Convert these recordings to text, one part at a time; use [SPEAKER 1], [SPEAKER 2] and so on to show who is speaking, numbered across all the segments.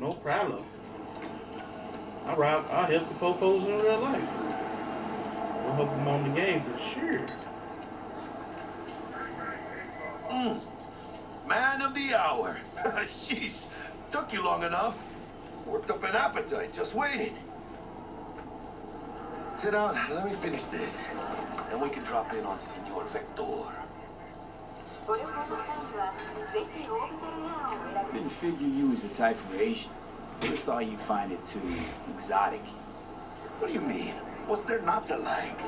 [SPEAKER 1] no problem. I help the popos in real life. I'll help them on the game for sure.
[SPEAKER 2] Man of the hour. Sheesh. Took you long enough. Worked up an appetite, just waiting. Sit down, let me finish this. Then we can drop in on Senor Vector.
[SPEAKER 3] Didn't figure you was the type for Asian. Would have thought you'd find it too exotic.
[SPEAKER 2] What do you mean? What's there not to like?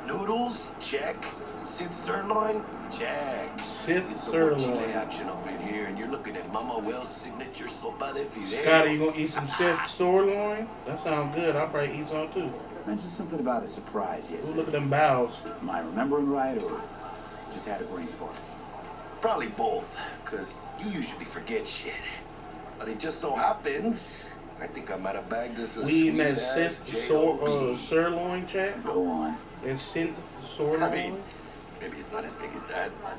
[SPEAKER 2] Noodles? Check. Sith sirloin? Check.
[SPEAKER 1] Sith
[SPEAKER 2] It's the
[SPEAKER 1] sirloin.
[SPEAKER 2] Chile action up in here, and you're looking at Mama Wells' signature sopa de fideos.
[SPEAKER 1] Scotty, you gonna eat some Sith sirloin? That sounds good. I'll probably eat some too.
[SPEAKER 3] Mentioned something about a surprise
[SPEAKER 1] Ooh,
[SPEAKER 3] yesterday.
[SPEAKER 1] look at them bows.
[SPEAKER 3] Am I remembering right, or just had a brain fart?
[SPEAKER 2] Probably both, because you usually forget shit. But it just so happens, I think I might have bagged us a
[SPEAKER 1] We eating that
[SPEAKER 2] sweet-ass
[SPEAKER 1] Sith
[SPEAKER 2] J.O.B..
[SPEAKER 1] sirloin, chat?
[SPEAKER 3] Go on.
[SPEAKER 1] And Sith sirloin?
[SPEAKER 2] I mean, maybe it's not as big as that, but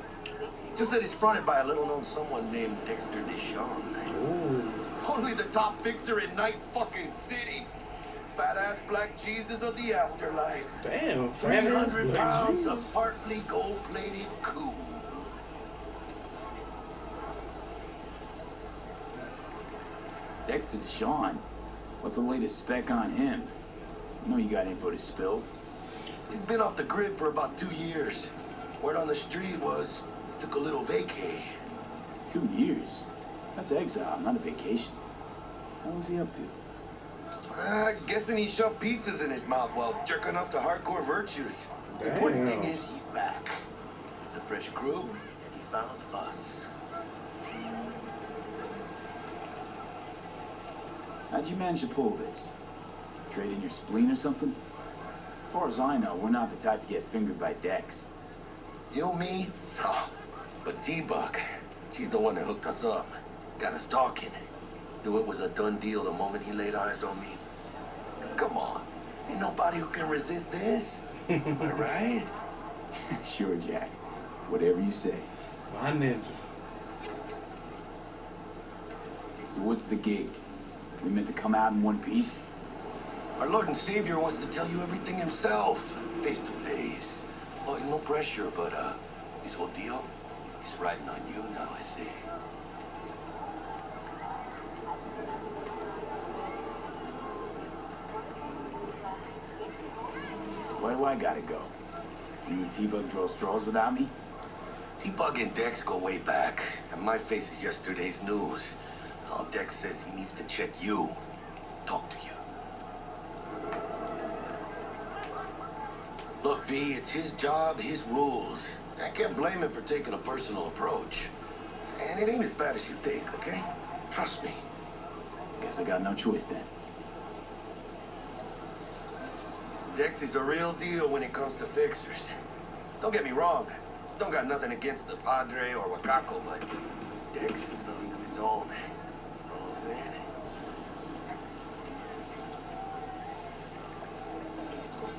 [SPEAKER 2] just that it's fronted by a little-known someone named Dexter Deshawn.
[SPEAKER 1] Ooh.
[SPEAKER 2] Only the top fixer in Night fucking City. Fat-ass black Jesus of the afterlife.
[SPEAKER 1] Damn,
[SPEAKER 2] 300 pounds
[SPEAKER 1] Jesus.
[SPEAKER 2] of partly gold-plated cool.
[SPEAKER 3] Dexter Deshawn. What's the latest spec on him? I know you got info to spill.
[SPEAKER 2] He's been off the grid for about 2 years. Word on the street was took a little vacay.
[SPEAKER 3] 2 years? That's exile, not a vacation. What was he up to?
[SPEAKER 2] Guessing he shoved pizzas in his mouth while jerking off to hardcore virtues. The important thing is he's back. It's a fresh crew, and he found us.
[SPEAKER 3] How'd you manage to pull this? Trade in your spleen or something? As far as I know, we're not the type to get fingered by Dex.
[SPEAKER 2] You, me? Oh, but T-Buck, she's the one that hooked us up. Got us talking. Knew it was a done deal the moment he laid eyes on me. 'Cause come on, ain't nobody who can resist this. Am I right?
[SPEAKER 3] Sure, Jack. Whatever you say.
[SPEAKER 1] My ninja.
[SPEAKER 3] So what's the gig? We meant to come out in one piece?
[SPEAKER 2] Our Lord and Savior wants to tell you everything himself, face to face. Oh, no pressure, but this whole deal, he's riding on you now, I see.
[SPEAKER 3] Why do I gotta go? You and T-Bug draw straws without me?
[SPEAKER 2] T-Bug and Dex go way back, and my face is yesterday's news. Oh, Dex says he needs to check you, talk to you. Look, V, it's his job, his rules. I can't blame him for taking a personal approach. And it ain't as bad as you think, okay? Trust me.
[SPEAKER 3] Guess I got no choice then.
[SPEAKER 2] Dex is a real deal when it comes to fixers. Don't get me wrong. Don't got nothing against the Padre or Wakako, but Dex is in a league of his own. You know what I'm saying?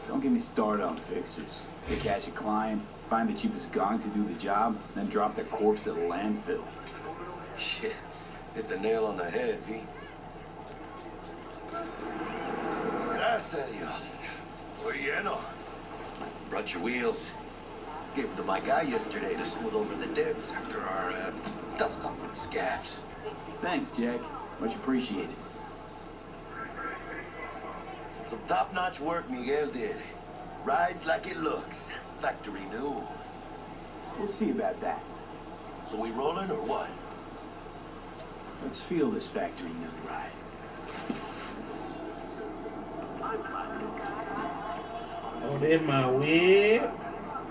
[SPEAKER 3] Don't get me started on fixers. They catch a client, find the cheapest gong to do the job, then drop their corpse at a landfill.
[SPEAKER 2] Shit. Hit the nail on the head, V. Gracias a Dios. Muy lleno. Brought your wheels. Gave them to my guy yesterday to smooth over the dents after our dust up with the scabs.
[SPEAKER 3] Thanks, Jack. Much appreciated.
[SPEAKER 2] Some top-notch work Miguel did. Rides like it looks. Factory new.
[SPEAKER 3] We'll see about that.
[SPEAKER 2] So we rolling or what?
[SPEAKER 3] Let's feel this factory new ride.
[SPEAKER 1] Oh, there's my whip.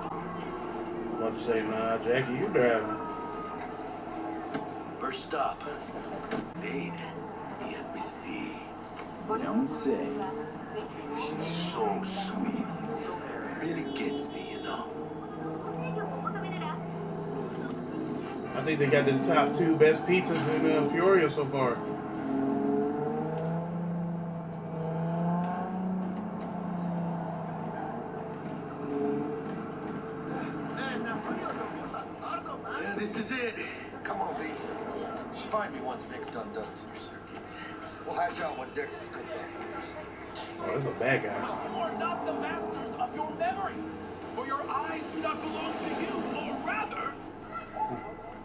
[SPEAKER 1] I'm about to say, nah, Jackie, you driving.
[SPEAKER 2] First stop. Dade. Me and Miss D.
[SPEAKER 3] Don't say.
[SPEAKER 2] She's so sweet. Really gets me, you know.
[SPEAKER 1] I think they got the top 2 best pizzas in Peoria so far.
[SPEAKER 2] Yeah, this is it. Come on, V. Find me once Vic's done dusting your circuits. Watch out what Dex has cooked up for us.
[SPEAKER 1] Oh, that's a bad guy.
[SPEAKER 4] You are not the masters of your memories, for your eyes do not belong to you, or rather,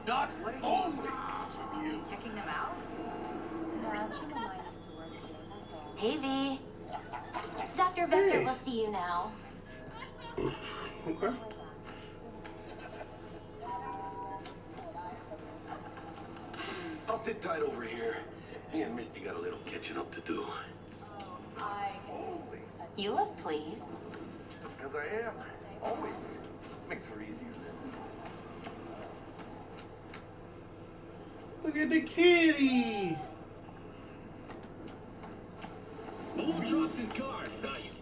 [SPEAKER 4] not only to you.
[SPEAKER 5] Checking them out? Hey, V. Dr. Vector
[SPEAKER 1] Hey.
[SPEAKER 5] will see you now.
[SPEAKER 1] Okay.
[SPEAKER 2] I'll sit tight over here. Me and Misty got a little catching up to do.
[SPEAKER 5] You look pleased.
[SPEAKER 2] Because I am. Always. Makes for easier.
[SPEAKER 1] Look at the kitty.
[SPEAKER 4] Drops his card. Nice.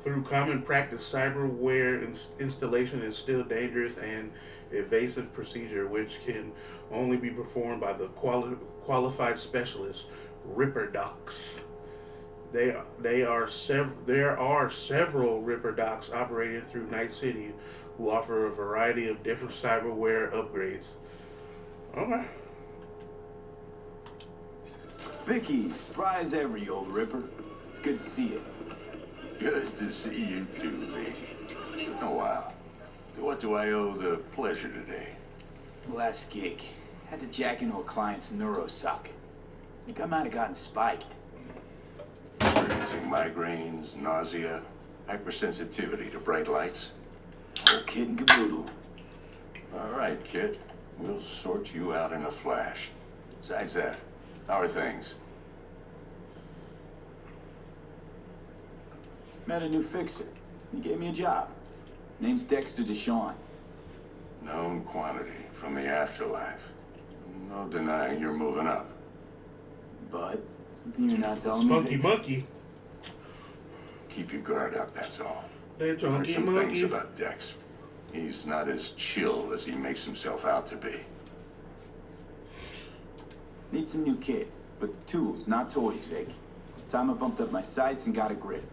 [SPEAKER 1] Through common practice, cyberware installation is still dangerous and evasive procedure, which can only be performed by the qualified specialist, Ripperdocs. There are several Ripperdocs operated through Night City who offer a variety of different cyberware upgrades. Okay.
[SPEAKER 3] Vicky, spry as ever, you old Ripper. It's good to see you.
[SPEAKER 6] Good to see you too, Lee. Oh, wow. To what do I owe the pleasure today?
[SPEAKER 3] Last gig. Had to jack into a client's neurosocket. Think I might have gotten spiked.
[SPEAKER 6] Experiencing migraines, nausea, hypersensitivity to bright lights?
[SPEAKER 3] Whole kit and caboodle.
[SPEAKER 6] All right, kid. We'll sort you out in a flash. Besides that, how are things?
[SPEAKER 3] Met a new fixer. He gave me a job. Name's Dexter Deshawn.
[SPEAKER 6] Known quantity from the afterlife. No denying you're moving up.
[SPEAKER 3] But something you're not telling me.
[SPEAKER 1] Spunky
[SPEAKER 3] Vic.
[SPEAKER 1] monkey.
[SPEAKER 6] Keep your guard up, that's all.
[SPEAKER 1] That
[SPEAKER 6] There's
[SPEAKER 1] chunky
[SPEAKER 6] some things
[SPEAKER 1] monkey.
[SPEAKER 6] about Dex. He's not as chill as he makes himself out to be.
[SPEAKER 3] Need some new kit, but tools, not toys, Vic. Time I bumped up my sights and got a grip.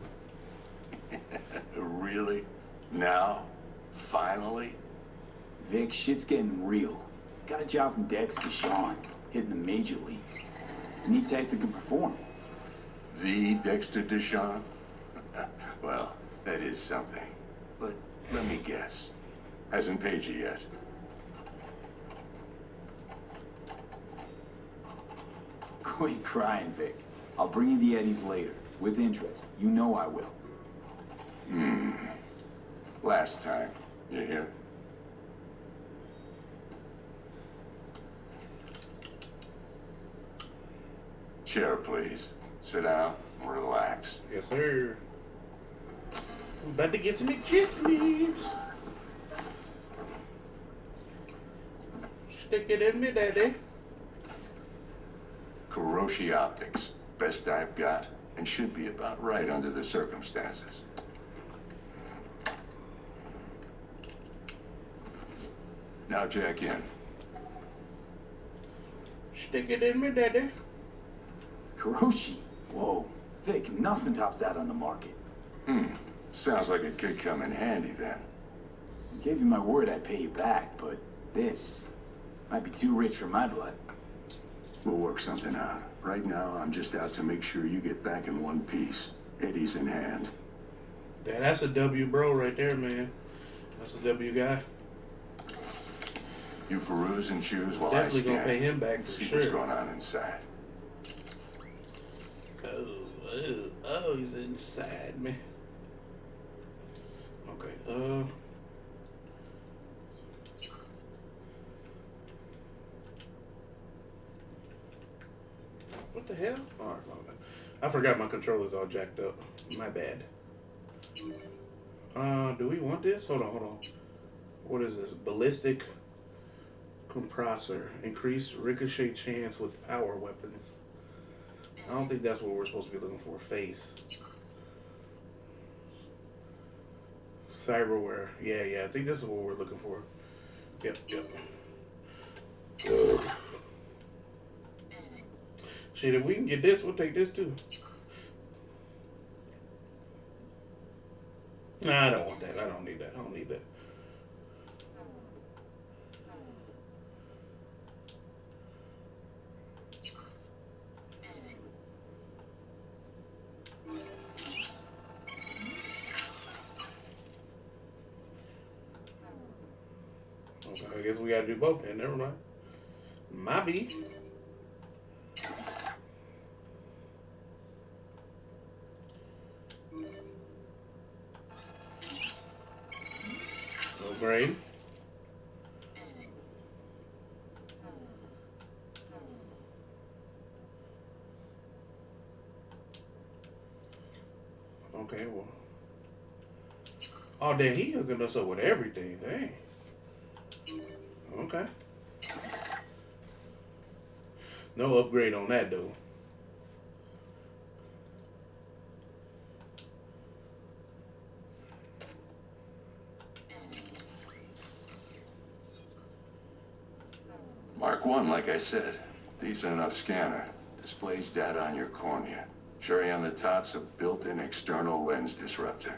[SPEAKER 6] Really? Now? Finally?
[SPEAKER 3] Vic, shit's getting real. Got a job from Dex Deshawn, hitting the major leagues. Need tech that can perform.
[SPEAKER 6] The Dexter Deshawn? Well, that is something. But let me guess. Hasn't paid you yet.
[SPEAKER 3] Quit crying, Vic. I'll bring you the Eddies later, with interest. You know I will.
[SPEAKER 6] Last time. You hear? Chair, please. Sit down and relax.
[SPEAKER 1] Yes, sir. I'm about to get some adjustments. Stick it in me, daddy.
[SPEAKER 6] Kuroshi Optics. Best I've got, and should be about right under the circumstances. Now jack in.
[SPEAKER 1] Stick it in me, daddy.
[SPEAKER 3] Kuroshi? Whoa. Vic, nothing tops that on the market.
[SPEAKER 6] Sounds like it could come in handy then.
[SPEAKER 3] I gave you my word I'd pay you back, but this might be too rich for my blood.
[SPEAKER 6] We'll work something out. Right now, I'm just out to make sure you get back in one piece. Eddie's in hand.
[SPEAKER 1] Yeah, that's a W bro right there, man. That's a W guy.
[SPEAKER 6] You peruse and choose while
[SPEAKER 1] Definitely
[SPEAKER 6] I scan.
[SPEAKER 1] gonna pay him back for
[SPEAKER 6] See
[SPEAKER 1] sure.
[SPEAKER 6] what's going on inside.
[SPEAKER 1] Oh, he's inside me. Okay, what the hell? Oh, I forgot my controller's all jacked up. My bad. Do we want this? Hold on. What is this? Ballistic compressor. Increase ricochet chance with power weapons. I don't think that's what we're supposed to be looking for. Face. Cyberware. Yeah. I think this is what we're looking for. Yep. Shit, if we can get this, we'll take this too. Nah, I don't want that. I don't need that. guess we gotta do both then. Never mind. My B. Upgrade. Okay, well. Oh, damn, he hooking us up with everything. Dang. Okay. No upgrade on that, though.
[SPEAKER 6] Mark 1, like I said. Decent enough scanner. Displays data on your cornea. Cherry on the top's a built-in external lens disruptor.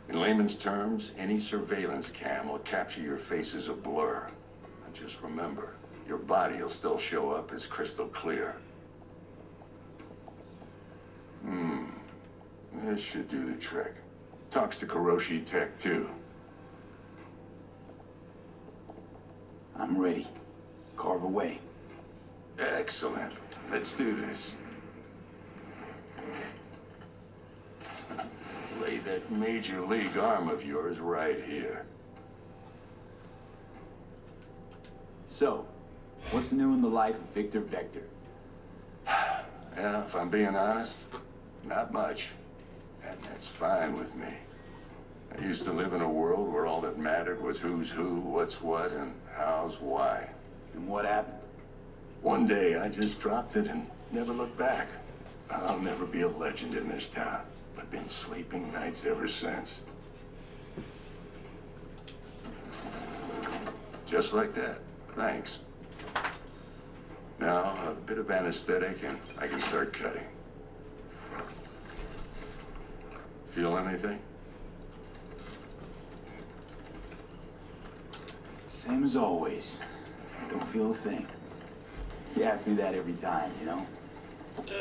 [SPEAKER 6] In layman's terms, any surveillance cam will capture your face as a blur. And just remember, your body will still show up as crystal clear. This should do the trick. Talks to Kuroshi Tech, too.
[SPEAKER 3] I'm ready. Carve away.
[SPEAKER 6] Excellent. Let's do this. Lay that major league arm of yours right here.
[SPEAKER 3] So, what's new in the life of Victor Vector?
[SPEAKER 6] Yeah, if I'm being honest, not much. And that's fine with me. I used to live in a world where all that mattered was who's who, what's what, and how's why.
[SPEAKER 3] And what happened?
[SPEAKER 6] One day I just dropped it and never looked back. I'll never be a legend in this town, but been sleeping nights ever since. Just like that. Thanks. Now, a bit of anesthetic and I can start cutting. Feel anything?
[SPEAKER 3] Same as always. Don't feel a thing. You ask me that every time, you know?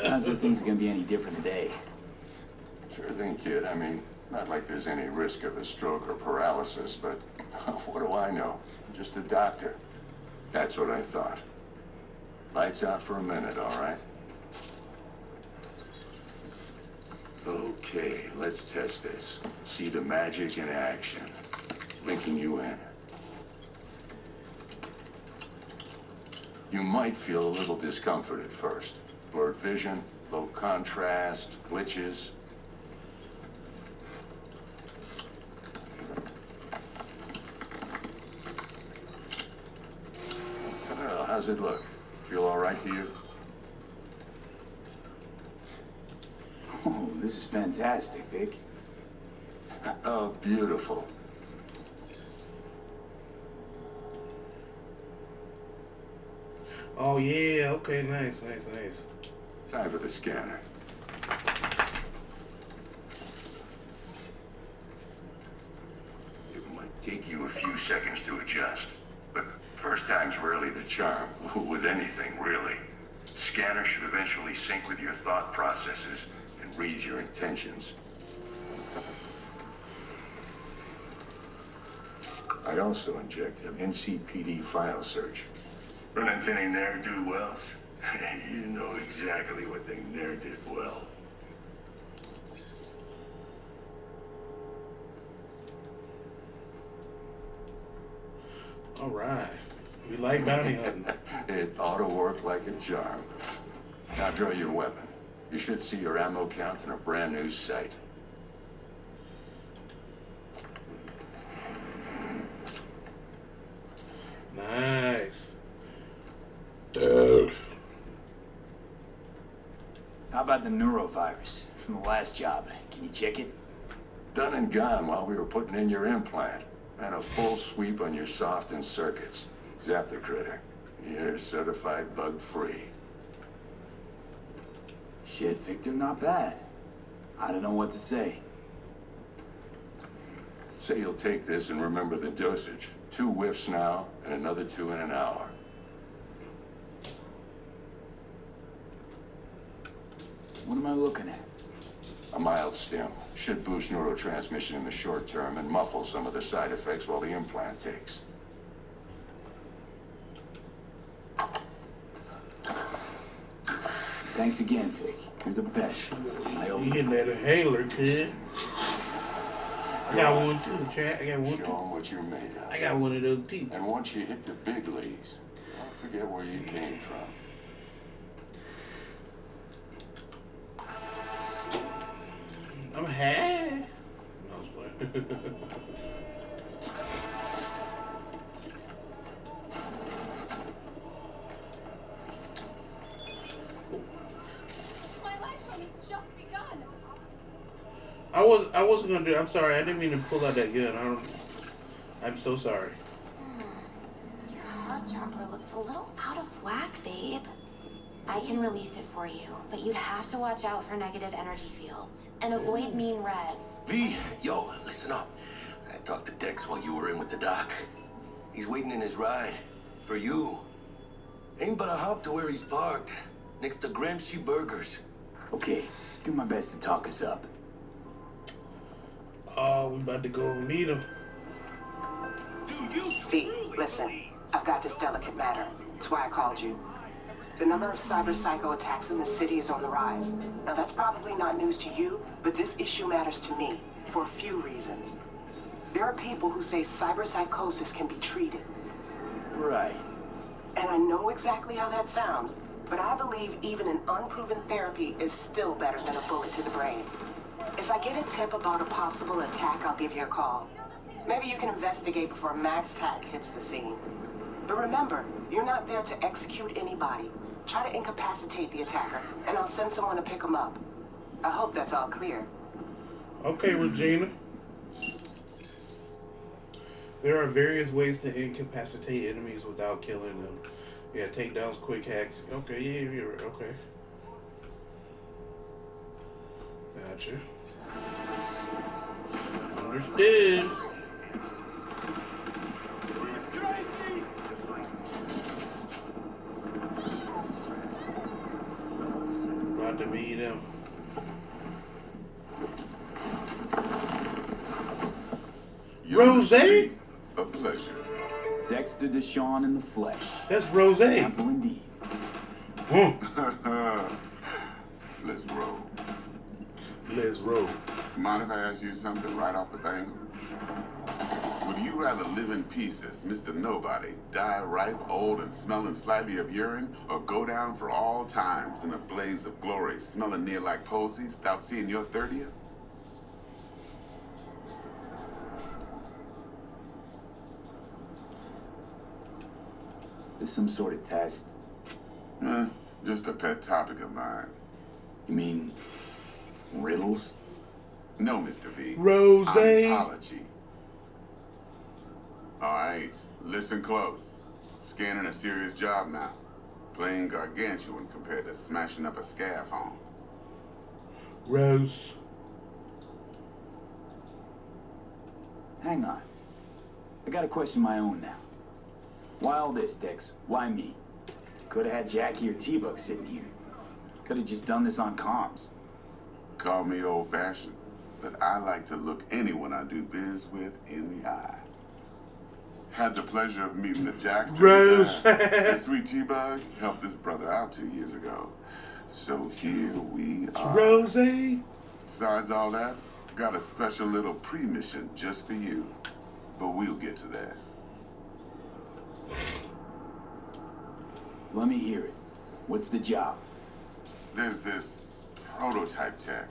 [SPEAKER 3] Not as if things are gonna be any different today.
[SPEAKER 6] Sure thing, kid. I mean, not like there's any risk of a stroke or paralysis, but what do I know? I'm just a doctor. That's what I thought. Lights out for a minute, all right? Okay, let's test this. See the magic in action. Linking you in. You might feel a little discomfort at first. Blurred vision, low contrast, glitches. Well, how's it look? Feel all right to you?
[SPEAKER 3] Oh, this is fantastic, Vic.
[SPEAKER 6] Oh, beautiful.
[SPEAKER 1] Oh, yeah. Okay, nice, nice, nice.
[SPEAKER 6] Time for the scanner. It might take you a few seconds to adjust, but first time's rarely the charm, with anything, really. Scanner should eventually sync with your thought processes and read your intentions. I also inject an NCPD file search. Run into any ne'er-do-wells? You know exactly what they ne'er did well.
[SPEAKER 1] All right. We like bounty hunting.
[SPEAKER 6] It ought to work like a charm. Now draw your weapon. You should see your ammo count in a brand new sight.
[SPEAKER 1] Nice.
[SPEAKER 3] How about the neurovirus from the last job? Can you check it?
[SPEAKER 6] Done and gone while we were putting in your implant. And a full sweep on your soft and circuits. Zap the critter. You're certified bug-free.
[SPEAKER 3] Shit, Victor, not bad. I don't know what to say.
[SPEAKER 6] Say you'll take this and remember the dosage. 2 whiffs now, and another 2 in an hour.
[SPEAKER 3] What am I looking at?
[SPEAKER 6] A mild stim. Should boost neurotransmission in the short term and muffle some of the side effects while the implant takes.
[SPEAKER 3] Thanks again, Vic. You're the best. I owe
[SPEAKER 1] You
[SPEAKER 3] you.
[SPEAKER 1] hitting that inhaler, kid. I got one too, Chad. I got one
[SPEAKER 6] Show
[SPEAKER 1] too.
[SPEAKER 6] 'em what you're made of.
[SPEAKER 1] I got one of those too.
[SPEAKER 6] And once you hit the big leagues, don't forget where you came from.
[SPEAKER 1] I'm high. No, I was playing.
[SPEAKER 7] My life has just begun.
[SPEAKER 1] I wasn't gonna do it. I'm sorry. I didn't mean to pull out that gun. I'm so sorry.
[SPEAKER 5] Your heart chakra looks a little out of whack, babe. I can release it for you, but you'd have to watch out for negative energy fields and avoid mean reds.
[SPEAKER 2] V, yo, listen up. I talked to Dex while you were in with the doc. He's waiting in his ride. For you. Ain't but a hop to where he's parked. Next to Gramsci Burgers.
[SPEAKER 3] Okay, do my best to talk us up.
[SPEAKER 1] Oh, we about to go meet him.
[SPEAKER 4] Do you
[SPEAKER 8] V,
[SPEAKER 4] truly
[SPEAKER 8] listen.
[SPEAKER 4] believe-
[SPEAKER 8] I've got this delicate matter. That's why I called you. The number of cyber psycho attacks in the city is on the rise. Now, that's probably not news to you, but this issue matters to me for a few reasons. There are people who say cyber psychosis can be treated.
[SPEAKER 3] Right.
[SPEAKER 8] And I know exactly how that sounds, but I believe even an unproven therapy is still better than a bullet to the brain. If I get a tip about a possible attack, I'll give you a call. Maybe you can investigate before Max Tack hits the scene. But remember, you're not there to execute anybody. Try to incapacitate the attacker, and I'll send someone to pick him up. I hope that's all clear.
[SPEAKER 1] Okay, Regina. There are various ways to incapacitate enemies without killing them. Yeah, takedowns, quick hacks. Okay, yeah, you're right. Okay. Gotcha. Understood.
[SPEAKER 4] He's crazy!
[SPEAKER 1] About to meet him. Rose?
[SPEAKER 9] A pleasure.
[SPEAKER 3] Dexter Deshawn in the flesh.
[SPEAKER 1] That's Rose.
[SPEAKER 3] Ample indeed.
[SPEAKER 9] Let's roll.
[SPEAKER 1] Let's roll.
[SPEAKER 9] Mind if I ask you something right off the bangle? Would you rather live in peace as Mr. Nobody, die ripe, old, and smelling slightly of urine, or go down for all times in a blaze of glory, smelling near like posies, without seeing your 30th?
[SPEAKER 3] This some sort of test.
[SPEAKER 9] Just a pet topic of mine.
[SPEAKER 3] You mean riddles?
[SPEAKER 9] No, Mr. V.
[SPEAKER 1] Rose.
[SPEAKER 9] Ontology. All right, listen close. Scanning a serious job now. Playing gargantuan compared to smashing up a scav home.
[SPEAKER 1] Rose.
[SPEAKER 3] Hang on. I got a question of my own now. Why all this, Dex? Why me? Could have had Jackie or T-Buck sitting here. Could have just done this on comms.
[SPEAKER 9] Call me old-fashioned, but I like to look anyone I do biz with in the eye. Had the pleasure of meeting the Jackster.
[SPEAKER 1] Rose.
[SPEAKER 9] The sweet T-Bug helped this brother out 2 years ago. So here we are.
[SPEAKER 1] Rose.
[SPEAKER 9] Besides all that, got a special little pre-mission just for you. But we'll get to that.
[SPEAKER 3] Let me hear it. What's the job?
[SPEAKER 9] There's this prototype tech,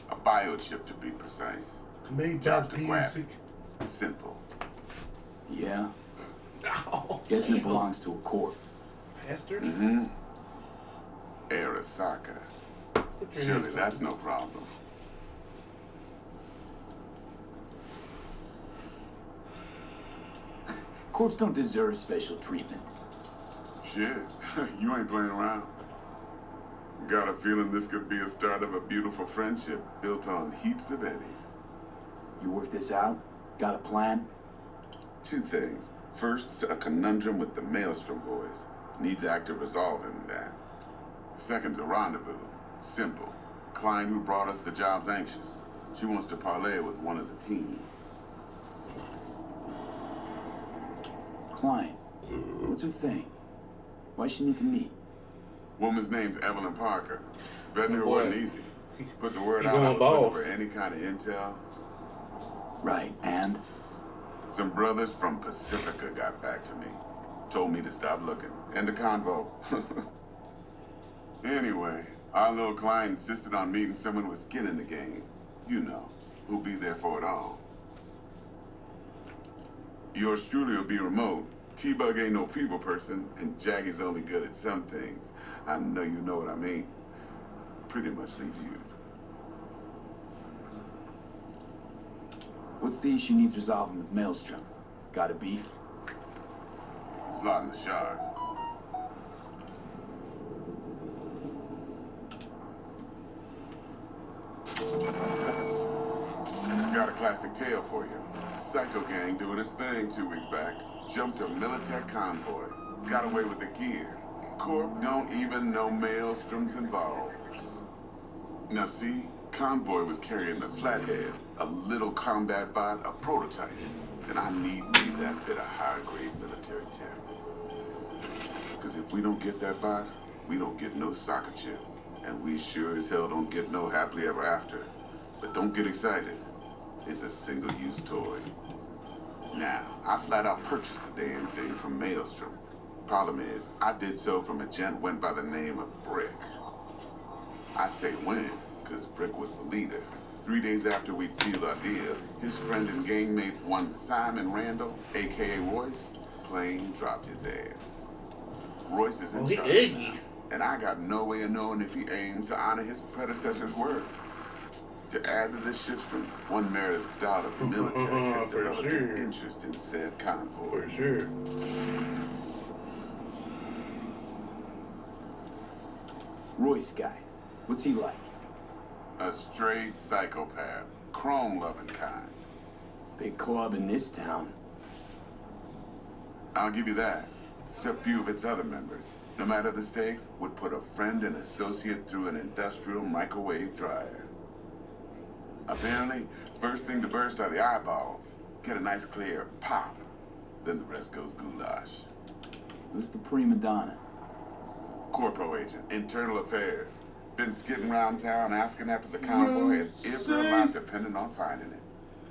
[SPEAKER 9] a biochip to be precise.
[SPEAKER 1] Made by
[SPEAKER 9] Jobs to grab.
[SPEAKER 1] music.
[SPEAKER 9] Simple.
[SPEAKER 3] Yeah?
[SPEAKER 1] Oh,
[SPEAKER 3] Guessing it
[SPEAKER 1] damn.
[SPEAKER 3] belongs to a court.
[SPEAKER 1] Pastor?
[SPEAKER 9] Arasaka.
[SPEAKER 1] Put your
[SPEAKER 9] Surely
[SPEAKER 1] hands
[SPEAKER 9] that's no problem.
[SPEAKER 3] Courts don't deserve special treatment.
[SPEAKER 9] Shit, you ain't playing around. Got a feeling this could be a start of a beautiful friendship built on heaps of eddies.
[SPEAKER 3] You work this out? Got a plan?
[SPEAKER 9] Two things. First, a conundrum with the Maelstrom boys. Needs active resolving that. Second, a rendezvous. Simple. Client who brought us the job's anxious. She wants to parlay with one of the team.
[SPEAKER 3] Client. What's her thing? Why she need to meet?
[SPEAKER 9] Woman's name's Evelyn Parker. Betting her
[SPEAKER 1] Boy.
[SPEAKER 9] wasn't easy. Put the word
[SPEAKER 1] He
[SPEAKER 9] out I
[SPEAKER 1] going
[SPEAKER 9] was
[SPEAKER 1] bald.
[SPEAKER 9] looking for any kind of intel.
[SPEAKER 3] Right, and?
[SPEAKER 9] Some brothers from Pacifica got back to me. Told me to stop looking. End of convo. Anyway, our little client insisted on meeting someone with skin in the game. You know, who'll be there for it all. Yours truly will be remote. T-Bug ain't no people person, and Jackie's only good at some things. I know you know what I mean. Pretty much leaves you.
[SPEAKER 3] What's the issue needs resolving with Maelstrom? Got a beef?
[SPEAKER 9] Slot in the shard. Got a classic tale for you. Psycho gang doing its thing 2 weeks back. Jumped a Militech convoy. Got away with the gear. Corp don't even know Maelstrom's involved. Now see, convoy was carrying the Flathead, a little combat bot, a prototype. And I need me that bit of high-grade military tech. Because if we don't get that bot, we don't get no soccer chip. And we sure as hell don't get no happily ever after. But don't get excited. It's a single-use toy. Now, I flat out purchased the damn thing from Maelstrom. Problem is, I did so from a gent went by the name of Brick. I say when, because Brick was the leader. 3 days after we'd sealed our deal, his friend and gangmate, one Simon Randall, a.k.a. Royce, plain dropped his ass. Royce is in
[SPEAKER 1] he
[SPEAKER 9] charge
[SPEAKER 1] eggy.
[SPEAKER 9] now, and I got no way of knowing if he aims to honor his predecessor's word. To add to this shitstrom, one merited style of military has
[SPEAKER 1] For
[SPEAKER 9] developed
[SPEAKER 1] sure.
[SPEAKER 9] an interest in said convoy.
[SPEAKER 1] For sure.
[SPEAKER 3] Royce guy. What's he like?
[SPEAKER 9] A straight psychopath, chrome-loving kind.
[SPEAKER 3] Big club in this town.
[SPEAKER 9] I'll give you that. Except few of its other members, no matter the stakes, would put a friend and associate through an industrial microwave dryer. Apparently, first thing to burst are the eyeballs. Get a nice clear pop. Then the rest goes goulash.
[SPEAKER 3] Who's the prima donna?
[SPEAKER 9] Corpo agent, internal affairs. Been skidding around town asking after the convoy as if her life depended on finding it.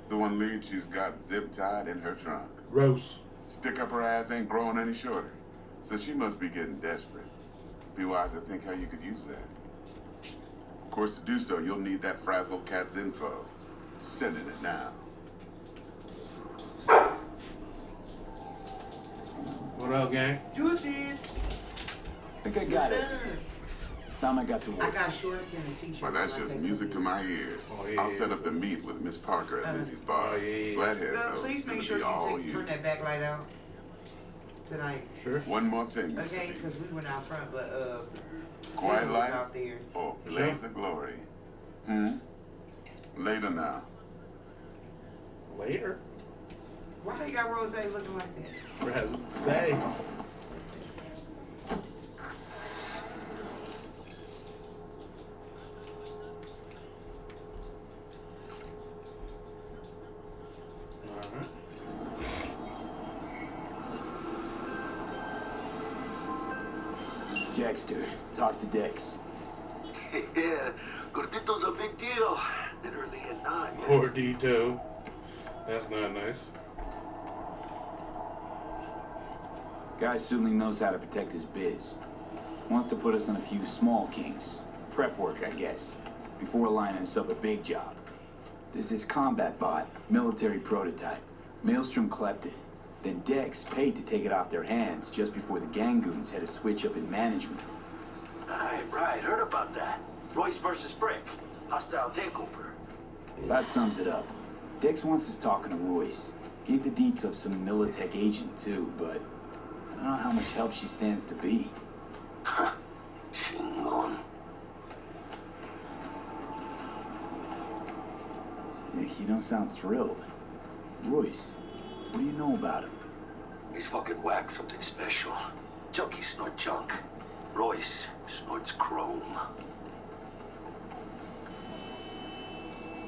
[SPEAKER 9] The one lead she's got zip-tied in her trunk.
[SPEAKER 1] Gross.
[SPEAKER 9] Stick up her ass ain't growing any shorter. So she must be getting desperate. Be wise to think how you could use that. Of course, to do so, you'll need that frazzled cat's info. Sending it now.
[SPEAKER 1] What up, gang?
[SPEAKER 10] Juices.
[SPEAKER 3] I think I got it. Time I got to
[SPEAKER 10] I
[SPEAKER 3] work.
[SPEAKER 10] got shorts and a t-shirt.
[SPEAKER 9] Well, that's just music to my ears.
[SPEAKER 1] Oh, yeah,
[SPEAKER 9] I'll
[SPEAKER 1] yeah.
[SPEAKER 9] set up the meet with Miss Parker at Lizzie's bar.
[SPEAKER 1] Oh, yeah, yeah.
[SPEAKER 9] Flathead, though,
[SPEAKER 10] Please make
[SPEAKER 9] it'll
[SPEAKER 10] sure
[SPEAKER 9] be all
[SPEAKER 10] you
[SPEAKER 9] you.
[SPEAKER 10] turn that backlight out tonight.
[SPEAKER 1] Sure.
[SPEAKER 9] One more thing, Mr.
[SPEAKER 10] Okay,
[SPEAKER 9] B.
[SPEAKER 10] because we went out front, but
[SPEAKER 9] Quiet
[SPEAKER 10] Phil was
[SPEAKER 9] life
[SPEAKER 10] out there.
[SPEAKER 9] or blaze of glory? Later now.
[SPEAKER 1] Later.
[SPEAKER 10] Why they got Rose looking like that?
[SPEAKER 1] Rather say. Alright.
[SPEAKER 3] Jackster, talk to Dex.
[SPEAKER 2] Yeah, Gordito's a big deal. Literally and not.
[SPEAKER 1] Gordito. That's not nice.
[SPEAKER 3] Guy certainly knows how to protect his biz. Wants to put us on a few small kinks. Prep work, I guess. Before lining us up a big job. There's this combat bot, military prototype. Maelstrom clept it. Then Dex paid to take it off their hands just before the Gangoons had a switch up in management.
[SPEAKER 2] Right. Heard about that. Royce versus Brick. Hostile takeover.
[SPEAKER 3] That sums it up. Dex wants us talking to Royce. Gave the deets of some Militech agent too, but I don't know how much help she stands to be.
[SPEAKER 2] Chingon.
[SPEAKER 3] You don't sound thrilled. Royce, what do you know about him?
[SPEAKER 2] He's fucking whack, something special. Junkies snort junk. Royce snorts chrome.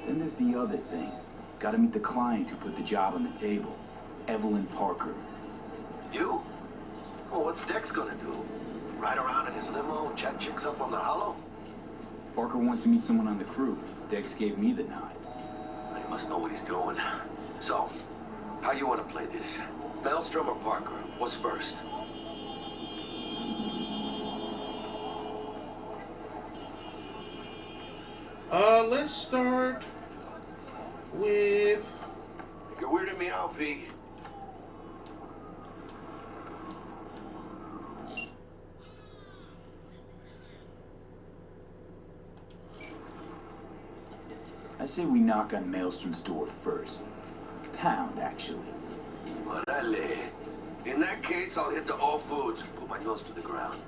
[SPEAKER 3] Then there's the other thing. Gotta meet the client who put the job on the table. Evelyn Parker.
[SPEAKER 2] You? Well, what's Dex gonna do? Ride around in his limo, chat chicks up on the hollow?
[SPEAKER 3] Parker wants to meet someone on the crew. Dex gave me the nod.
[SPEAKER 2] He must know what he's doing. So, how you want to play this? Maelstrom or Parker? What's first?
[SPEAKER 1] Let's start with...
[SPEAKER 2] You're weirding me out, V.
[SPEAKER 3] I say we knock on Maelstrom's door first. Pound, actually.
[SPEAKER 2] Orale. In that case, I'll hit the all foods and put my nose to the ground.